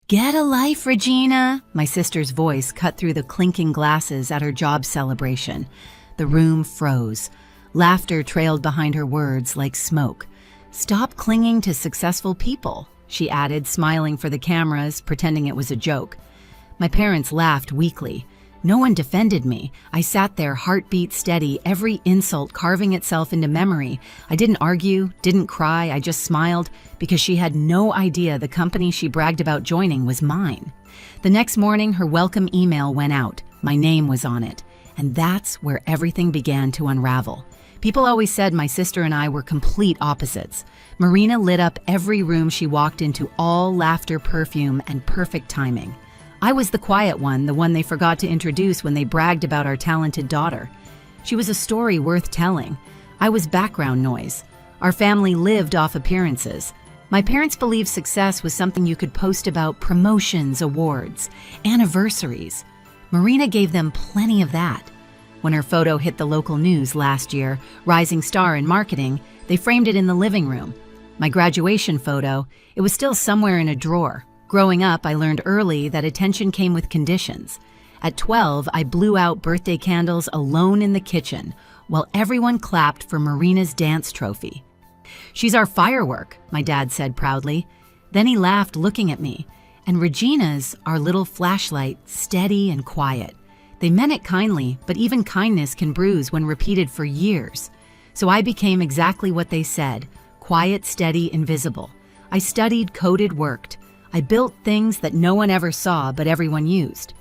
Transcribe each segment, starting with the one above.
Get a life, Regina! My sister's voice cut through the clinking glasses at her job celebration. The room froze. Laughter trailed behind her words like smoke. Stop clinging to successful people, she added, smiling for the cameras, pretending it was a joke. My parents laughed weakly. No one defended me. I sat there, heartbeat steady, every insult carving itself into memory. I didn't argue, didn't cry, I just smiled because she had no idea the company she bragged about joining was mine. The next morning, her welcome email went out. My name was on it. And that's where everything began to unravel. People always said my sister and I were complete opposites. Marina lit up every room she walked into, all laughter, perfume, and perfect timing. I was the quiet one, the one they forgot to introduce when they bragged about our talented daughter. She was a story worth telling. I was background noise. Our family lived off appearances. My parents believed success was something you could post about: promotions, awards, anniversaries. Marina gave them plenty of that. When her photo hit the local news last year, rising star in marketing, they framed it in the living room. My graduation photo, it was still somewhere in a drawer. Growing up, I learned early that attention came with conditions. At 12, I blew out birthday candles alone in the kitchen while everyone clapped for Marina's dance trophy. "She's our firework," my dad said proudly. Then he laughed, looking at me. "And Regina's our little flashlight, steady and quiet." They meant it kindly, but even kindness can bruise when repeated for years. So I became exactly what they said: quiet, steady, invisible. I studied, coded, worked. I built things that no one ever saw, but everyone used.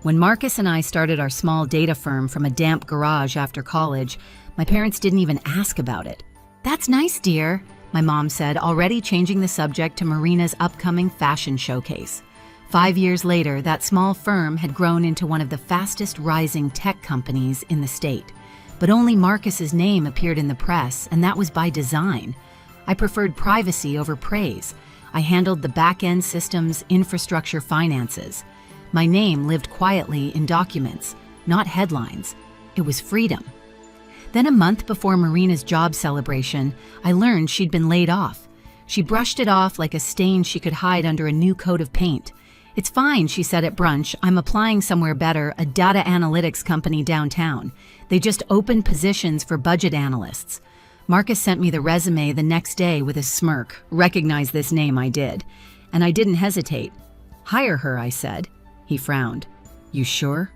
When Marcus and I started our small data firm from a damp garage after college, my parents didn't even ask about it. "That's nice, dear," my mom said, already changing the subject to Marina's upcoming fashion showcase. 5 years later, that small firm had grown into one of the fastest rising tech companies in the state. But only Marcus's name appeared in the press, and that was by design. I preferred privacy over praise. I handled the back-end systems, infrastructure, finances. My name lived quietly in documents, not headlines. It was freedom. Then a month before Marina's job celebration, I learned she'd been laid off. She brushed it off like a stain she could hide under a new coat of paint. "It's fine," she said at brunch. "I'm applying somewhere better, a data analytics company downtown. They just opened positions for budget analysts." Marcus sent me the resume the next day with a smirk. "Recognize this name," I did. And I didn't hesitate. "Hire her," I said. He frowned. "You sure?"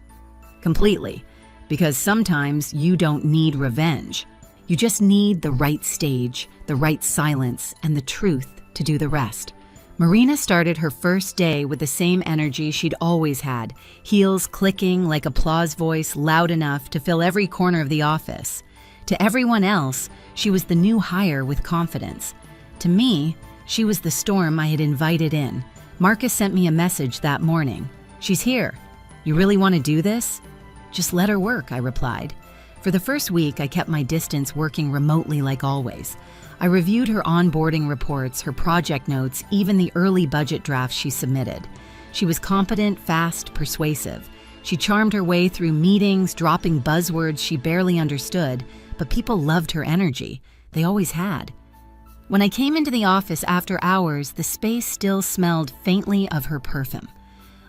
"Completely. Because sometimes you don't need revenge. You just need the right stage, the right silence, and the truth to do the rest." Marina started her first day with the same energy she'd always had, heels clicking like applause voice loud enough to fill every corner of the office. To everyone else, she was the new hire with confidence. To me, she was the storm I had invited in. Marcus sent me a message that morning. "She's here. You really want to do this?" "Just let her work," I replied. For the first week, I kept my distance, working remotely like always. I reviewed her onboarding reports, her project notes, even the early budget drafts she submitted. She was competent, fast, persuasive. She charmed her way through meetings, dropping buzzwords she barely understood, but people loved her energy. They always had. When I came into the office after hours, the space still smelled faintly of her perfume.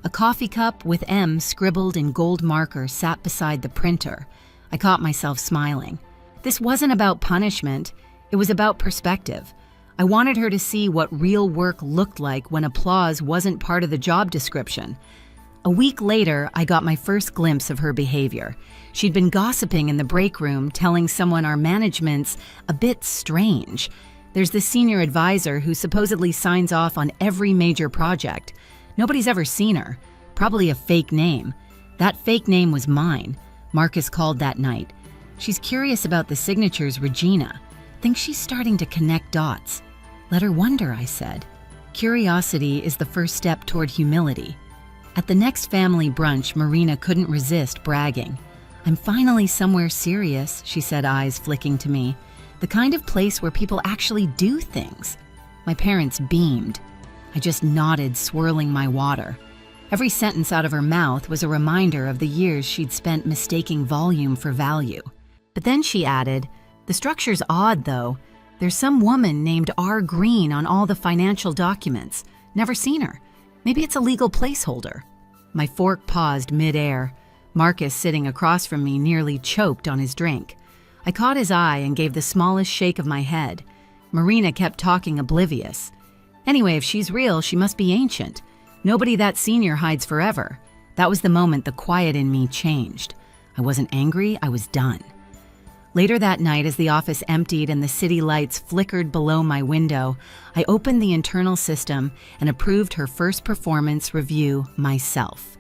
A coffee cup with M scribbled in gold marker sat beside the printer. I caught myself smiling. This wasn't about punishment. It was about perspective. I wanted her to see what real work looked like when applause wasn't part of the job description. A week later, I got my first glimpse of her behavior. She'd been gossiping in the break room, telling someone our management's a bit strange. There's this senior advisor who supposedly signs off on every major project. Nobody's ever seen her. Probably a fake name. That fake name was mine. Marcus called that night. "She's curious about the signatures, Regina. Thinks she's starting to connect dots." "Let her wonder," I said. Curiosity is the first step toward humility. At the next family brunch, Marina couldn't resist bragging. "I'm finally somewhere serious," she said, eyes flicking to me. "The kind of place where people actually do things." My parents beamed. I just nodded, swirling my water. Every sentence out of her mouth was a reminder of the years she'd spent mistaking volume for value. But then she added, "The structure's odd, though. There's some woman named R. Green on all the financial documents. Never seen her. Maybe it's a legal placeholder. My fork paused mid-air. Marcus, sitting across from me, nearly choked on his drink. I caught his eye and gave the smallest shake of my head. Marina kept talking, oblivious. Anyway, if she's real, she must be ancient. Nobody that senior hides forever. That was the moment the quiet in me changed. I wasn't angry, I was done. Later that night, as the office emptied and the city lights flickered below my window, I opened the internal system and approved her first performance review myself.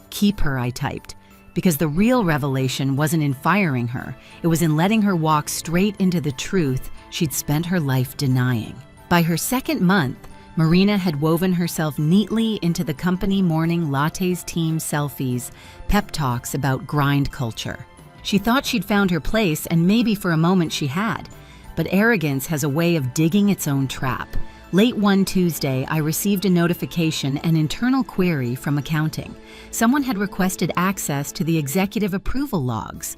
Keep her, I typed, because the real revelation wasn't in firing her, it was in letting her walk straight into the truth she'd spent her life denying. By her second month, Marina had woven herself neatly into the company morning lattes team selfies, pep talks about grind culture. She thought she'd found her place, and maybe for a moment she had. But arrogance has a way of digging its own trap. Late one Tuesday, I received a notification, an internal query from accounting. Someone had requested access to the executive approval logs.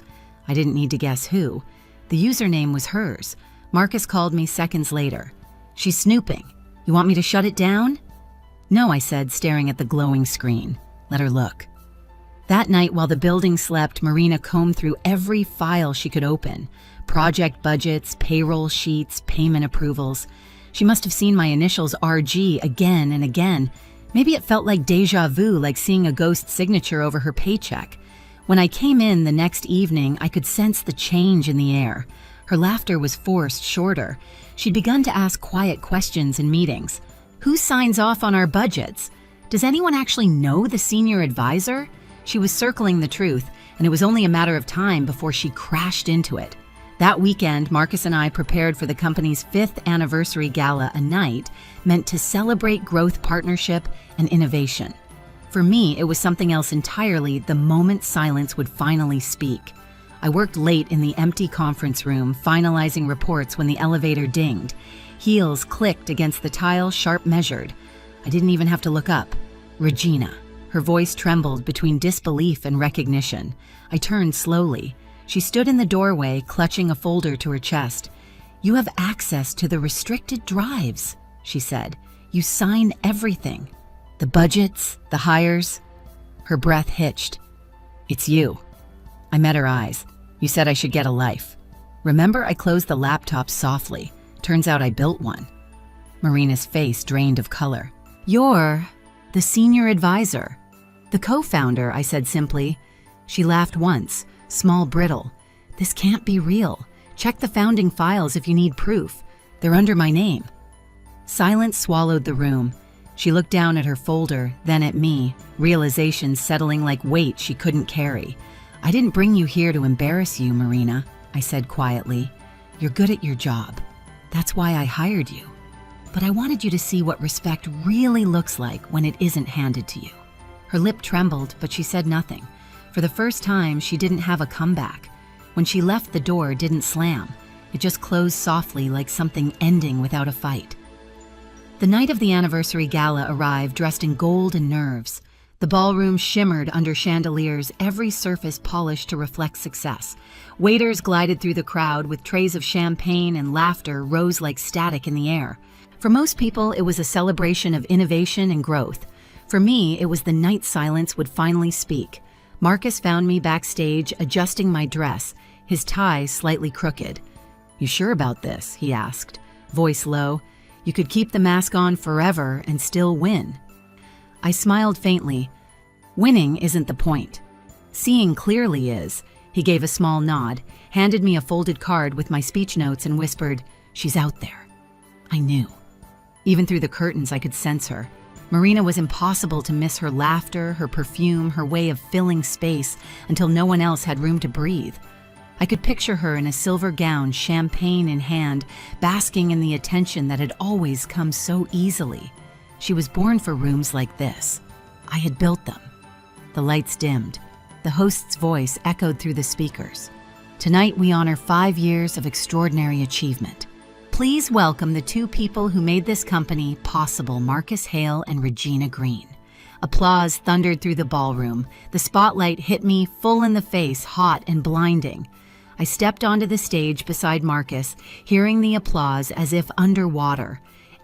I didn't need to guess who. The username was hers. Marcus called me seconds later. "She's snooping. You want me to shut it down?" "No," I said, staring at the glowing screen. "Let her look." That night, while the building slept, Marina combed through every file she could open. Project budgets, payroll sheets, payment approvals. She must have seen my initials RG again and again. Maybe it felt like deja vu, like seeing a ghost signature over her paycheck. When I came in the next evening, I could sense the change in the air. Her laughter was forced, shorter. She'd begun to ask quiet questions in meetings. "Who signs off on our budgets? Does anyone actually know the senior advisor?" She was circling the truth, and it was only a matter of time before she crashed into it. That weekend, Marcus and I prepared for the company's 5th anniversary gala, a night meant to celebrate growth, partnership, and innovation. For me, it was something else entirely, the moment silence would finally speak. I worked late in the empty conference room, finalizing reports when the elevator dinged. Heels clicked against the tile, sharp measured. I didn't even have to look up. Regina. Her voice trembled between disbelief and recognition. I turned slowly. She stood in the doorway, clutching a folder to her chest. "You have access to the restricted drives," she said. "You sign everything. The budgets, the hires." Her breath hitched. "It's you." I met her eyes. "You said I should get a life. Remember, I closed the laptop softly. Turns out I built one." Marina's face drained of color. "You're the senior advisor." "The co-founder," I said simply. She laughed once, small, brittle. "This can't be real. Check the founding files if you need proof. They're under my name." Silence swallowed the room. She looked down at her folder, then at me, realization settling like weight she couldn't carry. "I didn't bring you here to embarrass you, Marina," I said quietly. "You're good at your job. That's why I hired you. But I wanted you to see what respect really looks like when it isn't handed to you." Her lip trembled, but she said nothing. For the first time, she didn't have a comeback. When she left, the door didn't slam. It just closed softly, like something ending without a fight. The night of the anniversary gala arrived, dressed in gold and nerves. The ballroom shimmered under chandeliers, every surface polished to reflect success. Waiters glided through the crowd with trays of champagne, and laughter rose like static in the air. For most people, it was a celebration of innovation and growth. For me, it was the night silence would finally speak. Marcus found me backstage, adjusting my dress, his tie slightly crooked. "You sure about this?" he asked, voice low. "You could keep the mask on forever and still win." I smiled faintly. "Winning isn't the point. Seeing clearly is." He gave a small nod, handed me a folded card with my speech notes, and whispered, "She's out there." I knew. Even through the curtains, I could sense her. Marina was impossible to miss, her laughter, her perfume, her way of filling space until no one else had room to breathe. I could picture her in a silver gown, champagne in hand, basking in the attention that had always come so easily. She was born for rooms like this. I had built them. The lights dimmed. The host's voice echoed through the speakers. "Tonight we honor 5 years of extraordinary achievement. Please welcome the 2 people who made this company possible, Marcus Hale and Regina Green." Applause thundered through the ballroom. The spotlight hit me full in the face, hot and blinding. I stepped onto the stage beside Marcus, hearing the applause as if underwater.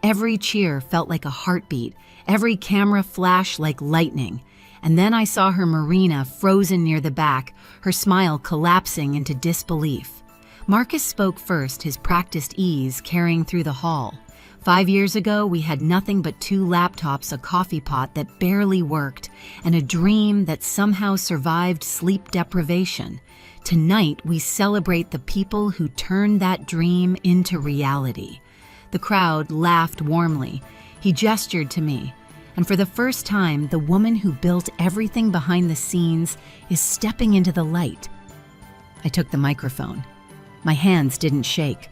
Every cheer felt like a heartbeat, every camera flash like lightning. And then I saw her Marina frozen near the back, her smile collapsing into disbelief. Marcus spoke first, his practiced ease carrying through the hall. 5 years ago, we had nothing but 2 laptops, a coffee pot that barely worked, and a dream that somehow survived sleep deprivation. Tonight, we celebrate the people who turned that dream into reality. The crowd laughed warmly. He gestured to me. And for the first time, the woman who built everything behind the scenes is stepping into the light. I took the microphone. My hands didn't shake.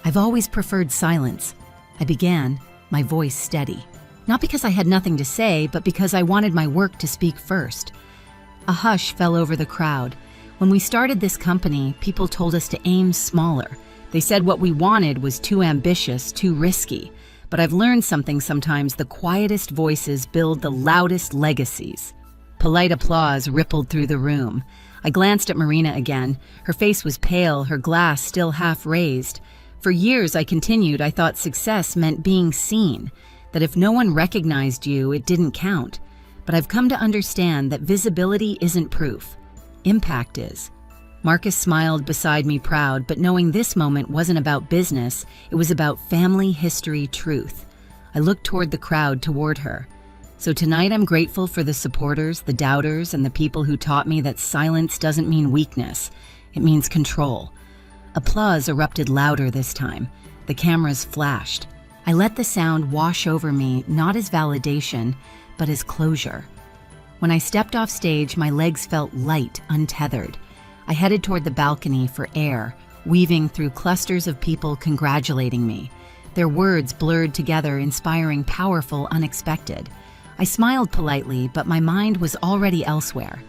I've always preferred silence. I began, my voice steady. Not because I had nothing to say, but because I wanted my work to speak first. A hush fell over the crowd. When we started this company, people told us to aim smaller. They said what we wanted was too ambitious, too risky. But I've learned something sometimes: the quietest voices build the loudest legacies. Polite applause rippled through the room. I glanced at Marina again. Her face was pale, her glass still half raised. For years, I continued, I thought success meant being seen, that if no one recognized you, it didn't count. But I've come to understand that visibility isn't proof. Impact is. Marcus smiled beside me, proud, but knowing this moment wasn't about business, it was about family history truth. I looked toward the crowd, toward her. So tonight I'm grateful for the supporters, the doubters, and the people who taught me that silence doesn't mean weakness. It means control. Applause erupted louder this time. The cameras flashed. I let the sound wash over me, not as validation, but as closure. When I stepped off stage, my legs felt light, untethered. I headed toward the balcony for air, weaving through clusters of people congratulating me. Their words blurred together, inspiring, powerful, unexpected. I smiled politely, but my mind was already elsewhere.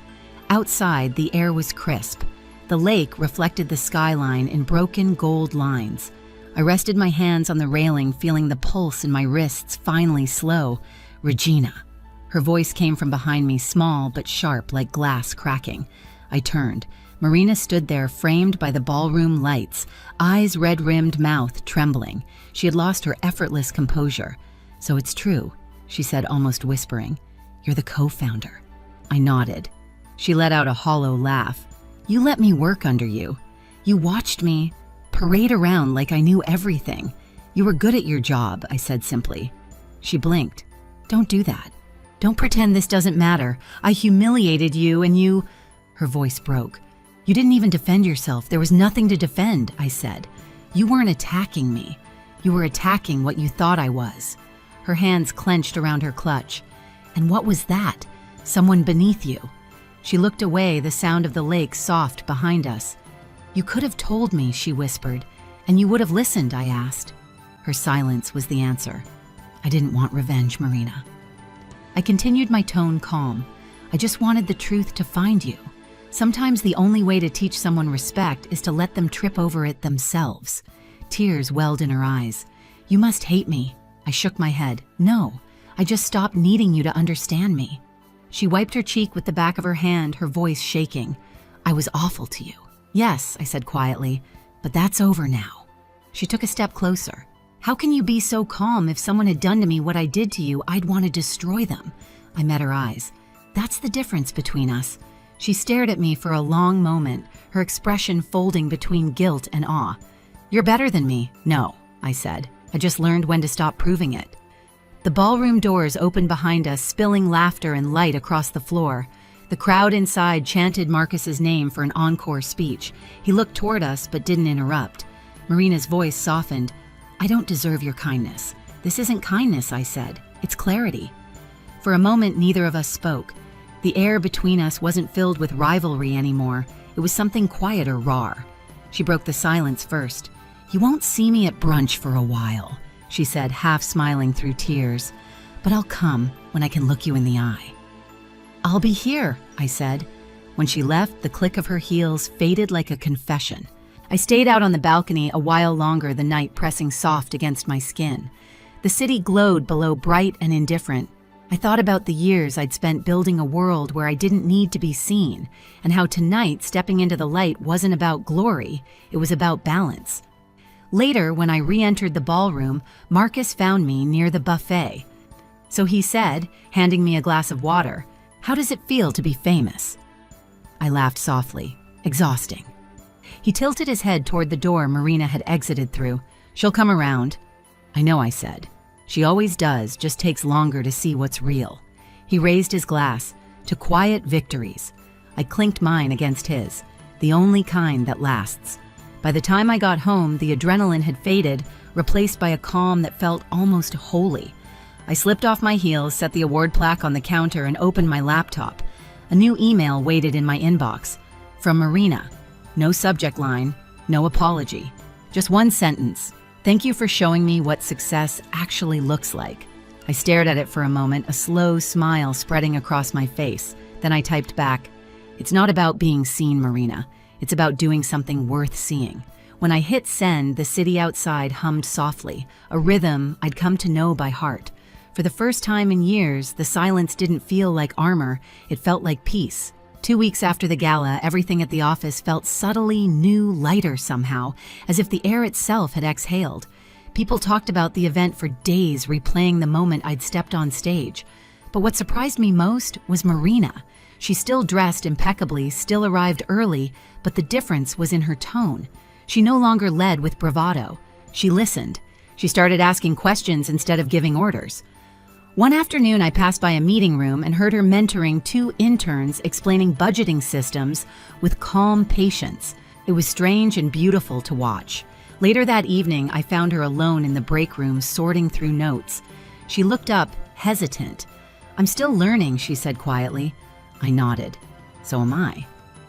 Outside, the air was crisp. The lake reflected the skyline in broken gold lines. I rested my hands on the railing, feeling the pulse in my wrists finally slow. Regina. Her voice came from behind me, small but sharp, like glass cracking. I turned. Marina stood there, framed by the ballroom lights, eyes red-rimmed, mouth trembling. She had lost her effortless composure. "So it's true," she said, almost whispering. "You're the co-founder." I nodded. She let out a hollow laugh. "You let me work under you. You watched me parade around like I knew everything. You were good at your job," I said simply. She blinked. "Don't do that. Don't pretend this doesn't matter. I humiliated you and you—" Her voice broke. "You didn't even defend yourself. There was nothing to defend," I said. "You weren't attacking me. You were attacking what you thought I was." Her hands clenched around her clutch. "And what was that? Someone beneath you." She looked away, the sound of the lake soft behind us. "You could have told me," she whispered. "And you would have listened," I asked. Her silence was the answer. "I didn't want revenge, Marina." I continued, my tone calm. "I just wanted the truth to find you. Sometimes the only way to teach someone respect is to let them trip over it themselves." Tears welled in her eyes. "You must hate me." I shook my head. "No, I just stopped needing you to understand me." She wiped her cheek with the back of her hand, her voice shaking. "I was awful to you." "Yes," I said quietly, "but that's over now." She took a step closer. "How can you be so calm? If someone had done to me what I did to you, I'd want to destroy them." I met her eyes. "That's the difference between us." She stared at me for a long moment, her expression folding between guilt and awe. "You're better than me." "No," I said. "I just learned when to stop proving it." The ballroom doors opened behind us, spilling laughter and light across the floor. The crowd inside chanted Marcus's name for an encore speech. He looked toward us but didn't interrupt. Marina's voice softened. "I don't deserve your kindness." "This isn't kindness," I said. "It's clarity." For a moment, neither of us spoke. The air between us wasn't filled with rivalry anymore. It was something quieter, raw. She broke the silence first. "You won't see me at brunch for a while," she said, half smiling through tears. "But I'll come when I can look you in the eye." "I'll be here," I said. When she left, the click of her heels faded like a confession. I stayed out on the balcony a while longer, the night pressing soft against my skin. The city glowed below, bright and indifferent. I thought about the years I'd spent building a world where I didn't need to be seen, and how tonight stepping into the light wasn't about glory, it was about balance. Later, when I re-entered the ballroom, Marcus found me near the buffet. So he said, handing me a glass of water, "How does it feel to be famous?" I laughed softly. Exhausting. He tilted his head toward the door Marina had exited through. "She'll come around." "I know," I said. "She always does, just takes longer to see what's real." He raised his glass. "To quiet victories." I clinked mine against his, the only kind that lasts. By the time I got home, the adrenaline had faded, replaced by a calm that felt almost holy. I slipped off my heels, set the award plaque on the counter, and opened my laptop. A new email waited in my inbox. From Marina. No subject line, no apology. Just one sentence. "Thank you for showing me what success actually looks like." I stared at it for a moment, a slow smile spreading across my face. Then I typed back, "It's not about being seen, Marina. It's about doing something worth seeing." When I hit send, the city outside hummed softly, a rhythm I'd come to know by heart. For the first time in years, the silence didn't feel like armor, it felt like peace. 2 weeks after the gala, everything at the office felt subtly new, lighter somehow, as if the air itself had exhaled. People talked about the event for days, replaying the moment I'd stepped on stage. But what surprised me most was Marina. She still dressed impeccably, still arrived early, but the difference was in her tone. She no longer led with bravado. She listened. She started asking questions instead of giving orders. One afternoon, I passed by a meeting room and heard her mentoring 2 interns explaining budgeting systems with calm patience. It was strange and beautiful to watch. Later that evening, I found her alone in the break room sorting through notes. She looked up, hesitant. "I'm still learning," she said quietly. I nodded. "So am I."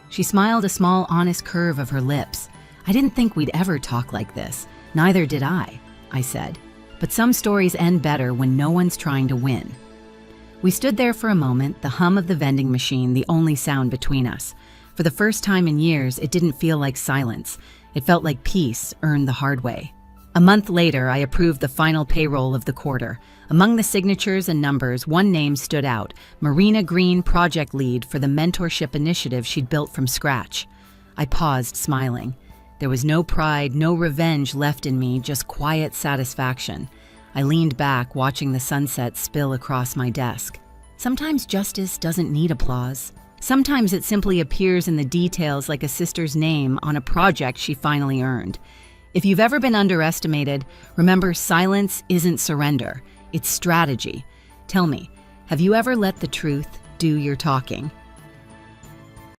She smiled, a small, honest curve of her lips. "I didn't think we'd ever talk like this." "Neither did I said. "But some stories end better when no one's trying to win." We stood there for a moment, the hum of the vending machine the only sound between us. For the first time in years, it didn't feel like silence. It felt like peace earned the hard way. A month later, I approved the final payroll of the quarter. Among the signatures and numbers, one name stood out, Marina Green, project lead for the mentorship initiative she'd built from scratch. I paused, smiling. There was no pride, no revenge left in me, just quiet satisfaction. I leaned back, watching the sunset spill across my desk. Sometimes justice doesn't need applause. Sometimes it simply appears in the details, like a sister's name on a project she finally earned. If you've ever been underestimated, remember silence isn't surrender, it's strategy. Tell me, have you ever let the truth do your talking?